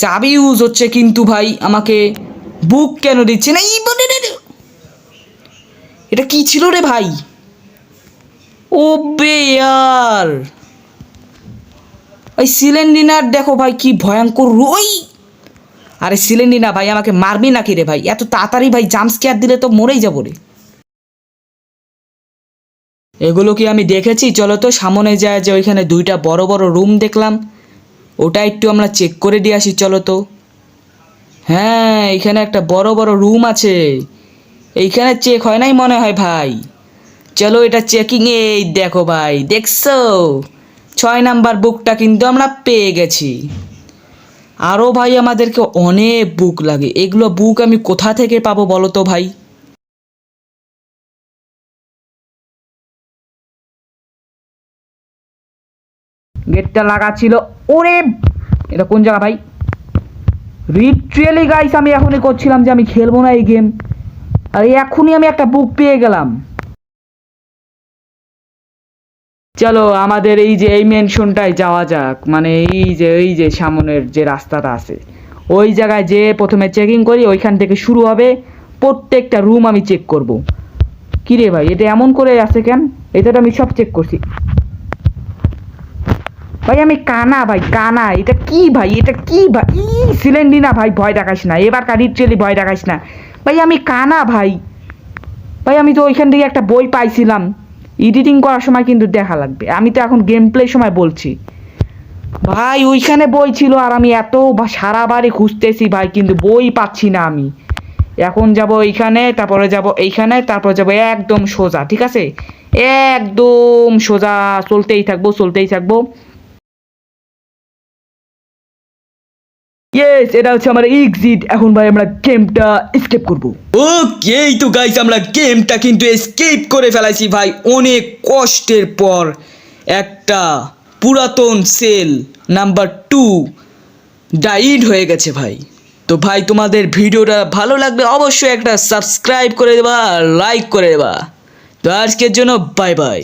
চাবি ইউজ হচ্ছে কিন্তু ভাই আমাকে বুক কেন দিচ্ছে না? এটা কি ছিল রে ভাই? ও বে ইয়ার, ওই সিলিন্ডিনার দেখো ভাই কি ভয়ঙ্কর রই। আরে সিলিন্ডিনা ভাই আমাকে মারবি নাকি রে ভাই? এত তাড়াতাড়ি ভাই জাম্প স্কেয়ার দিলে তো মরেই যাবো রে। এগুলো কি আমি দেখেছি? চলো তো সামনে যায় যে ওইখানে দুইটা বড় বড় রুম দেখলাম, ওটা একটু আমরা চেক করে দিয়ে আসি চলো তো। হ্যাঁ এখানে একটা বড় বড় রুম আছে, এইখানে চেক হয় নাই মনে হয় ভাই। চলো এটা চেকিং। এই দেখো ভাই, দেখছো 6 নাম্বার বুকটা কিন্তু আমরা পেয়ে গেছি। আরও ভাই আমাদেরকে অনেক বুক লাগে, এগুলো বুক আমি কোথা থেকে পাবো বলো তো ভাই? গেটটা লাগা ছিল। ওরে এটা কোন জায়গা ভাই? লিটারালি গাইস আমি এখনই করছিলাম যে আমি খেলবো না এই গেম, আর এখনই আমি একটা বুক পেয়ে গেলাম। চলো আমাদের এই যে এই মেনশনটায় যাওয়া যাক, মানে এই যে সামনের যে রাস্তাটা আছে ওই জায়গায় যে প্রথমে চেকিং করি, ওইখান থেকে শুরু হবে। প্রত্যেকটা রুম আমি চেক করব। কি রে ভাই এটা এমন করে আছে কেন? এটা তো আমি সব চেক করছি ভাই। আমি কানা ভাই, কানা। এটা কি ভাই? এটা কি ভাই? সিলেন্ডিনা ভাই ভয় দেখাস না এবার, লিটারালি ভয় দেখাস না ভাই। আমি কানা ভাই। ভাই আমি তো ওইখান থেকে একটা বই পাইছিলাম, এডিটিং করার সময় কিন্তু দেখা লাগবে। আমি তো এখন গেম প্লে সময় বলছি ভাই, ওইখানে বই ছিল আর আমি এত সারা বাড়ি খুঁজতেছি ভাই, কিন্তু বই পাচ্ছি না আমি। এখন যাব এইখানে, তারপরে যাব এইখানে, তারপরে যাব একদম সোজা, ঠিক আছে? একদম সোজা চলতেই থাকবো, চলতেই থাকবো। ইয়েস, এটা হচ্ছে আমার এক্সিট। এখন ভাই আমরা গেমটা এসকেপ করব। ওকে তো গাইস আমরা গেমটা কিন্তু এসকেপ করে ফেলাইছি ভাই, অনেক কষ্টের পর। একটা পুরাতন সেল নাম্বার 2 ডাইড হয়ে গেছে ভাই। তো ভাই তোমাদের ভিডিওটা ভালো লাগবে অবশ্যই একটা সাবস্ক্রাইব করে দেবা, লাইক করে দেবা। তো আজকের জন্য বাই বাই।